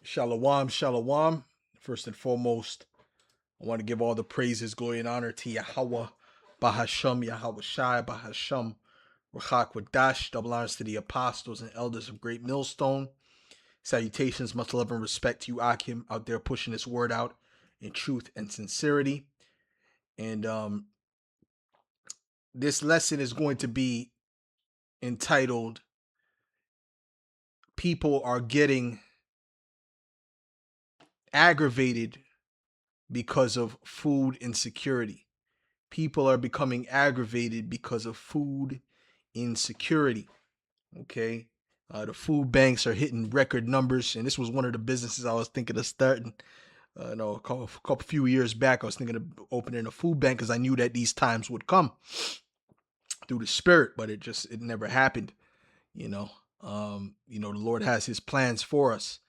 Shalom, shalom. First and foremost, I want to give all the praises, glory, and honor to Yahweh, Bahasham, Yahweh Shai, Bahasham, Rachak Wadash. Double honors to the apostles and elders of Great Millstone. Salutations, much love and respect to you, Akim, out there pushing this word out in truth and sincerity. And this lesson is going to be entitled, People Are Getting Aggravated Because of Food Insecurity. People are becoming aggravated because of food insecurity. Okay. The food banks are hitting record numbers. And this was one of the businesses I was thinking of starting. A couple few years back, I was thinking of opening a food bank because I knew that these times would come through the spirit, but it never happened. The Lord has his plans for us.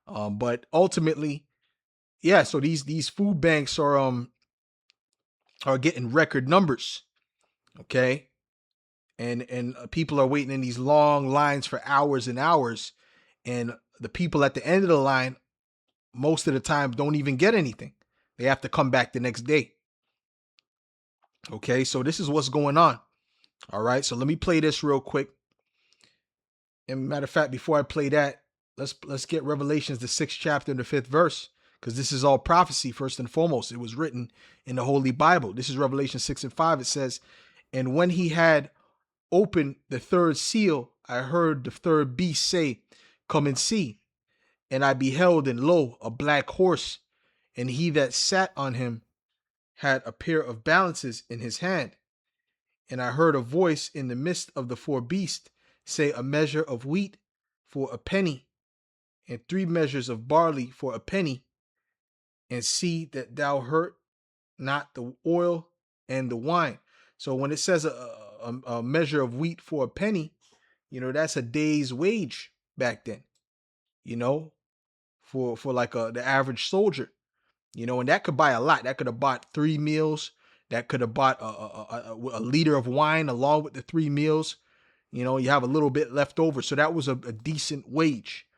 But ultimately, yeah, so these food banks are getting record numbers. Okay. And people are waiting in these long lines for hours and hours, and the people at the end of the line most of the time don't even get anything. They have to come back the next day. Okay, so this is what's going on. All right, so let me play this real quick. And matter of fact, before I play that, let's get Revelations, the 6th chapter and the 5th verse, because this is all prophecy first and foremost. It was written in the Holy Bible. This is Revelation 6 and 5. It says, "And when he had opened the third seal, I heard the third beast say, 'Come and see.' And I beheld, and lo, a black horse, and he that sat on him had a pair of balances in his hand. And I heard a voice in the midst of the four beasts say, A measure of wheat for a penny, and 3 measures of barley for a penny, and see that thou hurt not the oil and the wine." So when it says a measure of wheat for a penny, that's a day's wage back then, for like the average soldier, and that could buy a lot. That could have bought 3 meals. That could have bought a liter of wine along with the 3 meals. You have a little bit left over. So that was a decent wage.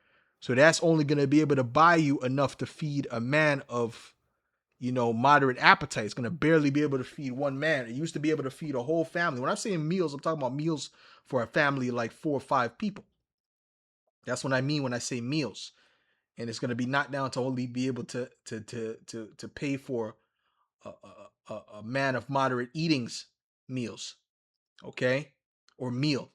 So that's only going to be able to buy you enough to feed a man of, moderate appetite. It's going to barely be able to feed one man. It used to be able to feed a whole family. When I'm saying meals, I'm talking about meals for a family of like 4 or 5 people. That's what I mean when I say meals. And it's going to be knocked down to only be able to pay for a man of moderate eatings meals, okay, or meal.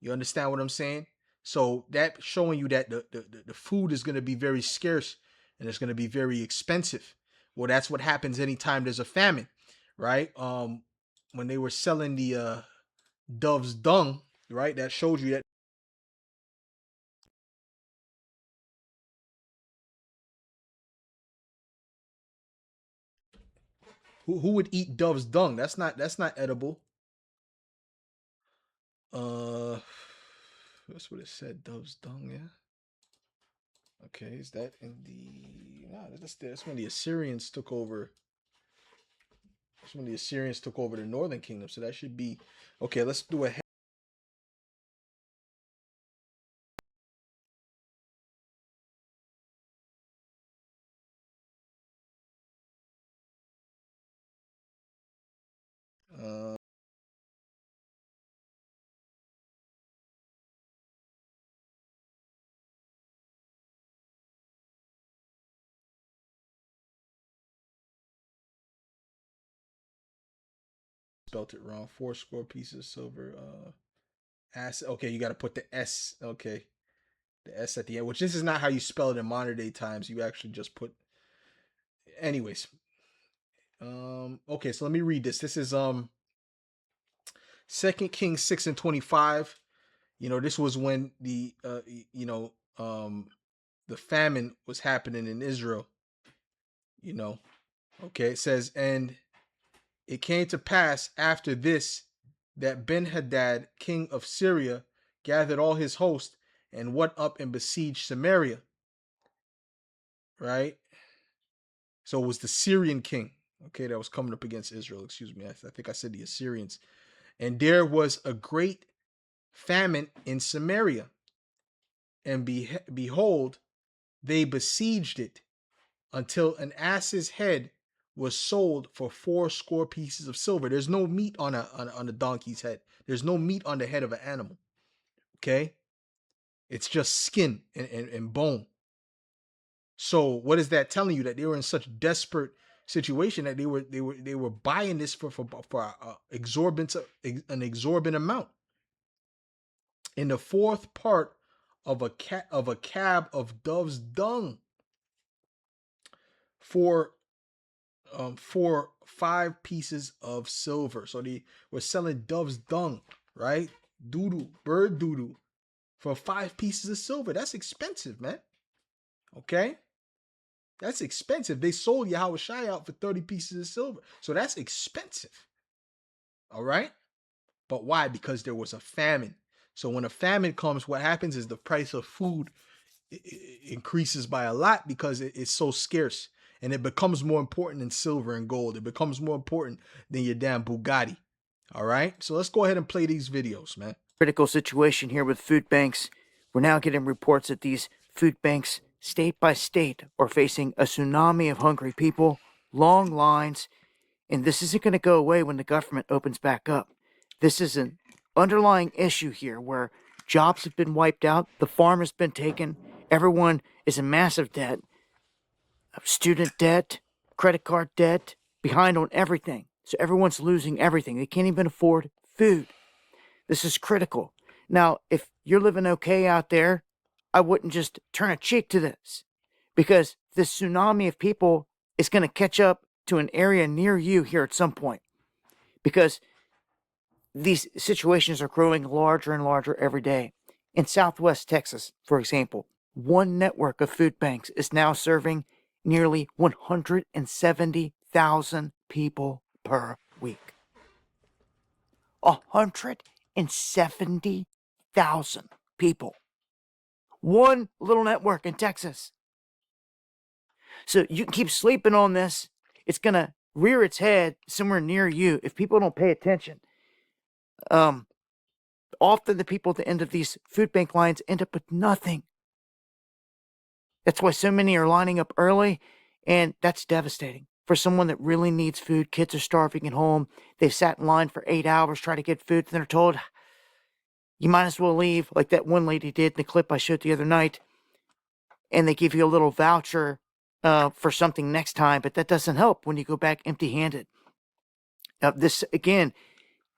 You understand what I'm saying? So that showing you that the food is going to be very scarce and it's going to be very expensive. Well, that's what happens anytime there's a famine, right? When they were selling the dove's dung, right? That showed you that. Who would eat dove's dung? That's not edible. Uh, that's what it said. Dove's dung. Yeah. Okay, is that in the? Nah, that's when the Assyrians took over. That's when the Assyrians took over the northern kingdom. So that should be okay. Let's do a. Uh, Spelt it wrong. 4 score pieces of silver. Ass. Okay, you got to put the S. Okay, the S at the end. Which this is not how you spell it in modern day times. You actually just put. Anyways. Okay, so let me read this. This is 2 Kings 6 and 25. This was when the famine was happening in Israel. You know. Okay, it says, "And it came to pass after this that Ben-Hadad, king of Syria, gathered all his host and went up and besieged Samaria." Right? So it was the Syrian king, okay, that was coming up against Israel. Excuse me. I think I said the Assyrians. "And there was a great famine in Samaria, And behold, they besieged it until an ass's head was sold for 80 pieces of silver. There's no meat on a donkey's head. There's no meat on the head of an animal. Okay, it's just skin and bone. So what is that telling you? That they were in such desperate situation that they were buying this for an exorbitant amount. In the fourth part of a cab of dove's dung for 5 pieces of silver. So they were selling dove's dung, right? Doodoo, bird doodoo, for 5 pieces of silver. That's expensive, man. Okay? That's expensive. They sold Yahweh Shai out for 30 pieces of silver. So that's expensive. All right? But why? Because there was a famine. So when a famine comes, what happens is the price of food increases by a lot because it's so scarce. And it becomes more important than silver and gold. It becomes more important than your damn Bugatti. All right? So let's go ahead and play these videos, man. Critical situation here with food banks. We're now getting reports that these food banks, state by state, are facing a tsunami of hungry people, long lines, and this isn't going to go away when the government opens back up. This is an underlying issue here where jobs have been wiped out, the farm has been taken, everyone is in massive debt, student debt, credit card debt, behind on everything. So everyone's losing everything. They can't even afford food. This is critical. Now, if you're living okay out there, I wouldn't just turn a cheek to this, because this tsunami of people is going to catch up to an area near you here at some point, because these situations are growing larger and larger every day. In Southwest Texas, for example, one network of food banks is now serving nearly 170,000 people per week. 170,000 people. One little network in Texas. So you can keep sleeping on this. It's going to rear its head somewhere near you if people don't pay attention. Often the people at the end of these food bank lines end up with nothing. That's why so many are lining up early, and that's devastating. For someone that really needs food, kids are starving at home, they've sat in line for 8 hours trying to get food, and they're told, you might as well leave, like that one lady did in the clip I showed the other night, and they give you a little voucher for something next time, but that doesn't help when you go back empty-handed. Now, this, again,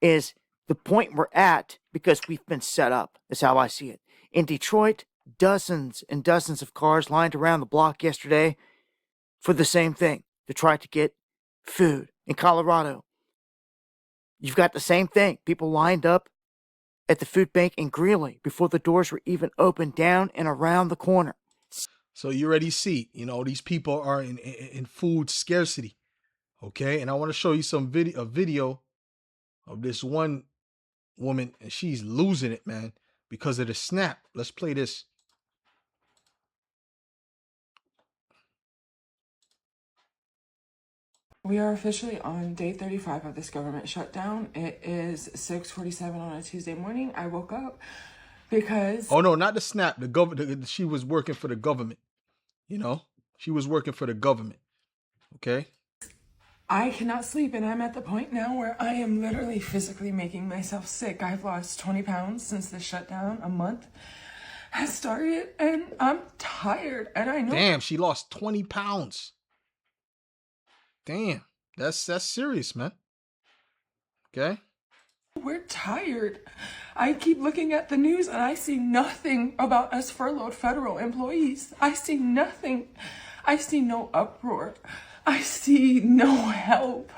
is the point we're at because we've been set up, is how I see it. In Detroit, dozens and dozens of cars lined around the block yesterday for the same thing, to try to get food. In Colorado, you've got the same thing. People lined up at the food bank in Greeley before the doors were even opened, down and around the corner. So you already see, these people are in food scarcity. Okay, and I want to show you a video of this one woman, and she's losing it, man, because of the SNAP. Let's play this. We are officially on day 35 of this government shutdown. It is 6:47 on a Tuesday morning. I woke up because... Oh, no, not the SNAP. The government. She was working for the government. She was working for the government. Okay? I cannot sleep, and I'm at the point now where I am literally physically making myself sick. I've lost 20 pounds since the shutdown. A month has started, and I'm tired, and I know... Damn, she lost 20 pounds. Damn, that's serious, man. Okay? We're tired. I keep looking at the news and I see nothing about us furloughed federal employees. I see nothing. I see no uproar. I see no help.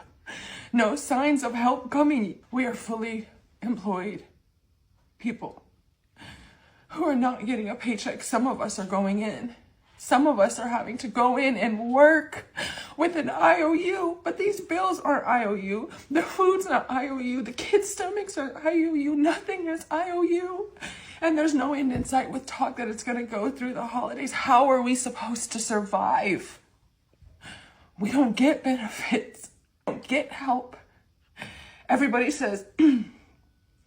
No signs of help coming. We are fully employed people who are not getting a paycheck. Some of us are going in. Some of us are having to go in and work with an IOU, but these bills aren't IOU. The food's not IOU. The kids' stomachs are IOU. Nothing is IOU. And there's no end in sight with talk that it's going to go through the holidays. How are we supposed to survive? We don't get benefits. We don't get help. Everybody says,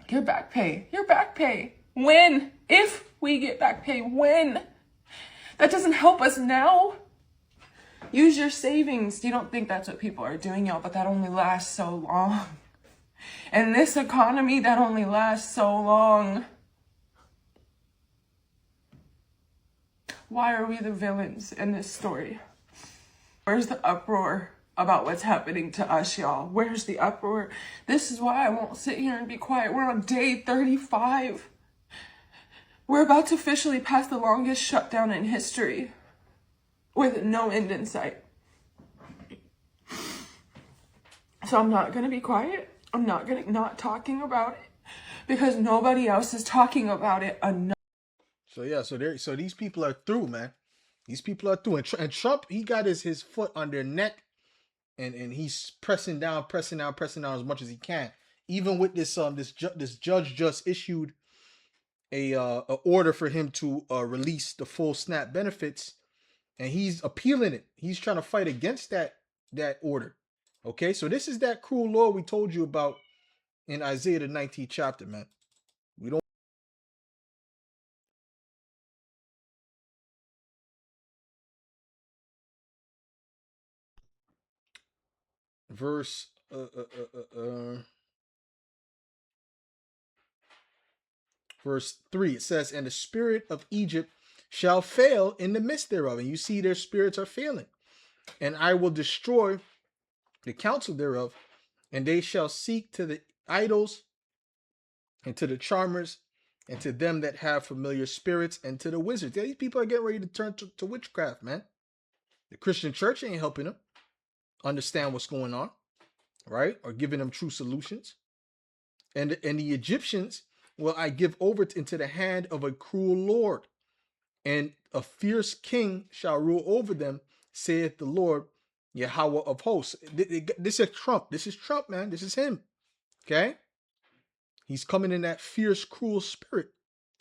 your back pay, your back pay. When? If we get back pay, when? That doesn't help us now. Use your savings. You don't think that's what people are doing, y'all, but that only lasts so long. In this economy, that only lasts so long. Why are we the villains in this story? Where's the uproar about what's happening to us, y'all? Where's the uproar? This is why I won't sit here and be quiet. We're on day 35. We're about to officially pass the longest shutdown in history with no end in sight. So I'm not going to be quiet. I'm not talking about it because nobody else is talking about it enough. So yeah, so these people are through, man. These people are through, and Trump, he got his foot on their neck, and he's pressing down as much as he can. Even with this this judge just issued a order for him to release the full SNAP benefits, and he's appealing it. He's trying to fight against that order. Okay, so this is that cruel law we told you about in Isaiah the 19th chapter, man. We don't. Verse verse 3, it says, and the spirit of Egypt shall fail in the midst thereof. And you see their spirits are failing. And I will destroy the counsel thereof, and they shall seek to the idols and to the charmers and to them that have familiar spirits and to the wizards. These people are getting ready to turn to witchcraft, man. The Christian church ain't helping them understand what's going on, right? Or giving them true solutions. And the Egyptians will I give over into the hand of a cruel Lord, and a fierce king shall rule over them, saith the Lord, Yahweh of hosts. This is Trump. This is Trump, man. This is him. Okay? He's coming in that fierce, cruel spirit.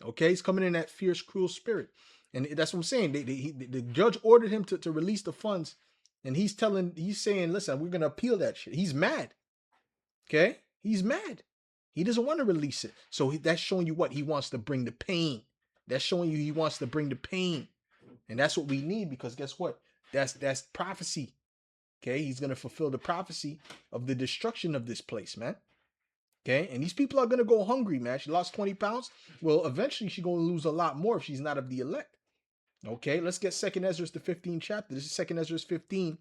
Okay? He's coming in that fierce, cruel spirit. And that's what I'm saying. The judge ordered him to release the funds, and he's saying, listen, we're going to appeal that shit. He's mad. Okay? He's mad. He doesn't want to release it. So that's showing you what? He wants to bring the pain. That's showing you he wants to bring the pain. And that's what we need, because guess what? That's prophecy. Okay? He's going to fulfill the prophecy of the destruction of this place, man. Okay? And these people are going to go hungry, man. She lost 20 pounds. Well, eventually she's going to lose a lot more if she's not of the elect. Okay? Let's get 2nd Ezra, the 15th chapter. This is 2nd Ezra 15.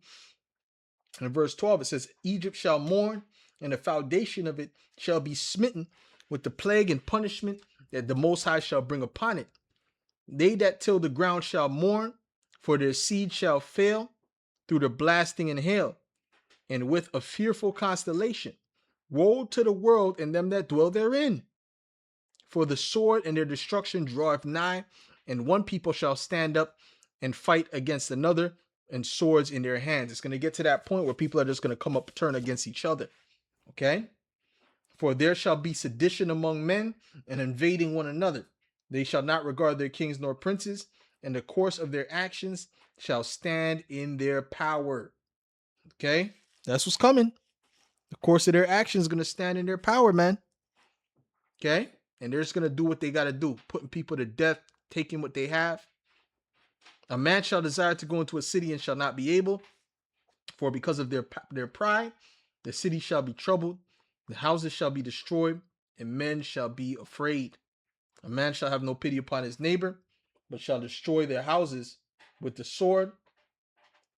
And in verse 12, it says, Egypt shall mourn, and the foundation of it shall be smitten with the plague and punishment that the Most High shall bring upon it. They that till the ground shall mourn, for their seed shall fail through the blasting and hail, and with a fearful constellation. Woe to the world and them that dwell therein! For the sword and their destruction draweth nigh, and one people shall stand up and fight against another, and swords in their hands. It's going to get to that point where people are just going to come up, turn against each other. Okay? For there shall be sedition among men, and invading one another. They shall not regard their kings nor princes, and the course of their actions shall stand in their power. Okay? That's what's coming. The course of their actions is going to stand in their power, man. Okay? And they're just going to do what they got to do, putting people to death, taking what they have. A man shall desire to go into a city and shall not be able, for because of their pride, the city shall be troubled, the houses shall be destroyed, and men shall be afraid. A man shall have no pity upon his neighbor, but shall destroy their houses with the sword,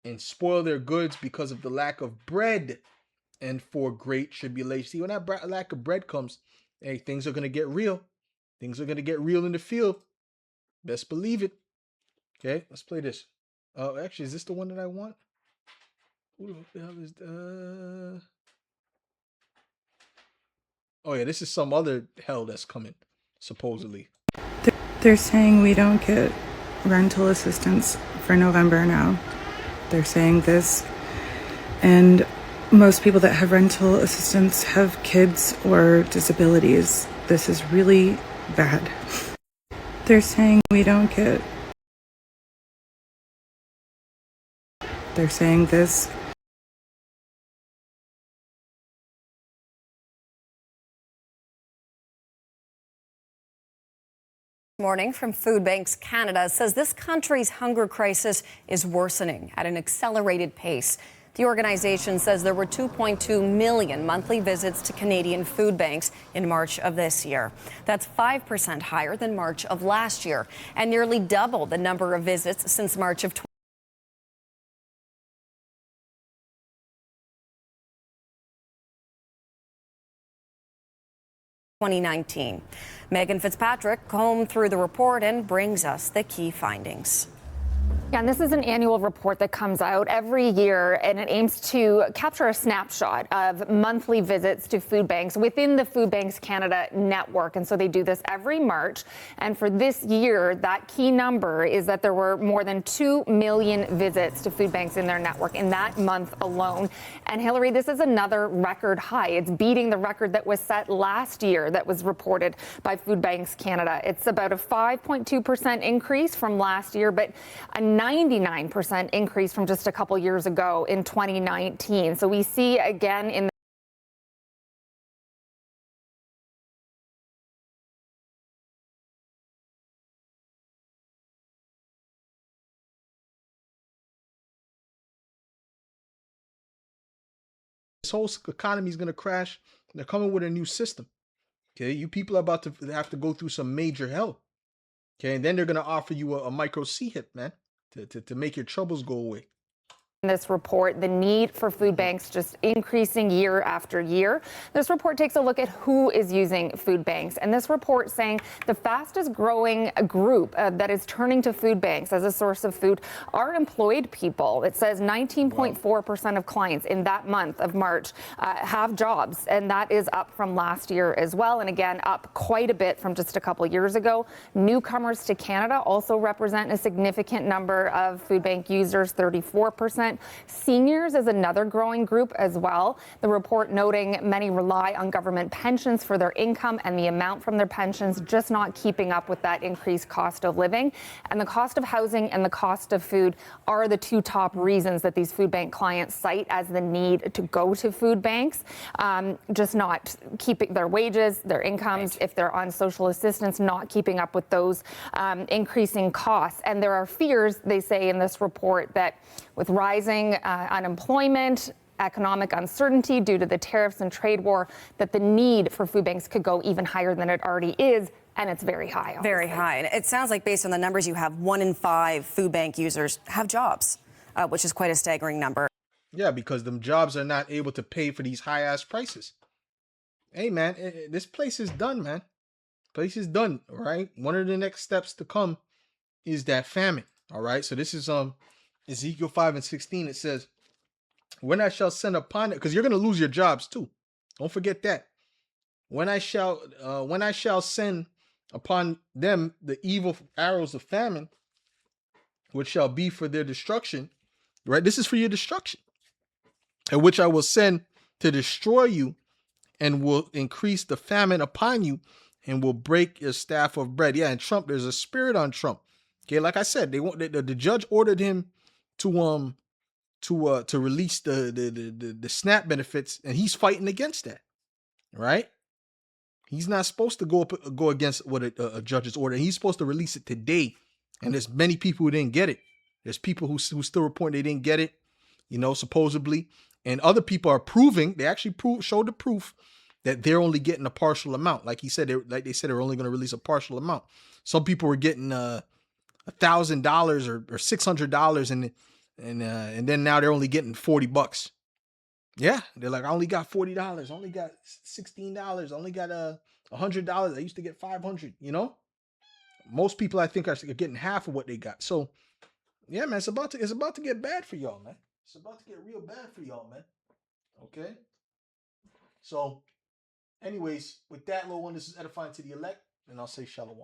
and spoil their goods because of the lack of bread, and for great tribulation. See, when that lack of bread comes, hey, things are going to get real. Things are going to get real in the field. Best believe it. Okay, let's play this. Oh, actually, is this the one that I want? Who the hell is Oh yeah, this is some other hell that's coming, supposedly. They're saying we don't get rental assistance for November now. They're saying this, and most people that have rental assistance have kids or disabilities. This is really bad. They're saying we don't get. They're saying this, morning from Food Banks Canada says this country's hunger crisis is worsening at an accelerated pace. The organization says there were 2.2 million monthly visits to Canadian food banks in March of this year. That's 5% higher than March of last year and nearly double the number of visits since March of 2019. Megan Fitzpatrick combed through the report and brings us the key findings. Yeah, and this is an annual report that comes out every year, and it aims to capture a snapshot of monthly visits to food banks within the Food Banks Canada network. And so they do this every March. And for this year, that key number is that there were more than 2 million visits to food banks in their network in that month alone. And Hillary, this is another record high. It's beating the record that was set last year that was reported by Food Banks Canada. It's about a 5.2% increase from last year, but a 99% increase from just a couple years ago in 2019. So we see again in This whole economy is going to crash. They're coming with a new system. Okay, you people are about to have to go through some major hell. Okay, and then they're going to offer you a micro C hit, man, to make your troubles go away. this report, the need for food banks just increasing year after year. This report takes a look at who is using food banks. And this report saying the fastest growing group that is turning to food banks as a source of food are employed people. It says 19.4% of clients in that month of March have jobs. And that is up from last year as well. And again, up quite a bit from just a couple years ago. Newcomers to Canada also represent a significant number of food bank users, 34%. Seniors is another growing group as well. The report noting many rely on government pensions for their income and the amount from their pensions just not keeping up with that increased cost of living. And the cost of housing and the cost of food are the two top reasons that these food bank clients cite as the need to go to food banks. Just not keeping their wages, their incomes, if they're on social assistance, not keeping up with those increasing costs. And there are fears, they say in this report, that with rising unemployment, economic uncertainty due to the tariffs and trade war, that the need for food banks could go even higher than it already is. And it's very high. Obviously. Very high. And it sounds like based on the numbers you have, 1 in 5 food bank users have jobs, which is quite a staggering number. Yeah, because them jobs are not able to pay for these high ass prices. Hey man, this place is done, man. Place is done, all right? One of the next steps to come is that famine, all right? So this is Ezekiel 5:16. It says, when I shall send upon it, because you're going to lose your jobs too. Don't forget that. When I shall send upon them the evil arrows of famine, which shall be for their destruction, right? This is for your destruction. And which I will send to destroy you, and will increase the famine upon you, and will break your staff of bread. Yeah, and Trump, there's a spirit on Trump. Okay, like I said, the judge ordered him to release the SNAP benefits, and he's fighting against that, right? He's not supposed to go against what a judge's order. He's supposed to release it today, and there's many people who didn't get it. There's people who still report they didn't get it, supposedly, and other people are proving. They actually showed the proof that they're only getting a partial amount. Like they said, they're only going to release a partial amount. Some people were getting $1,000 or $600, and then now they're only getting $40. Yeah, they're like, I only got $40, I only got $16, I only got $100. I used to get $500. Most people I think are getting half of what they got. So yeah, man, it's about to get bad for y'all, man. It's about to get real bad for y'all, man. Okay. So, anyways, with that, little one, this is edifying to the elect, and I'll say shalom.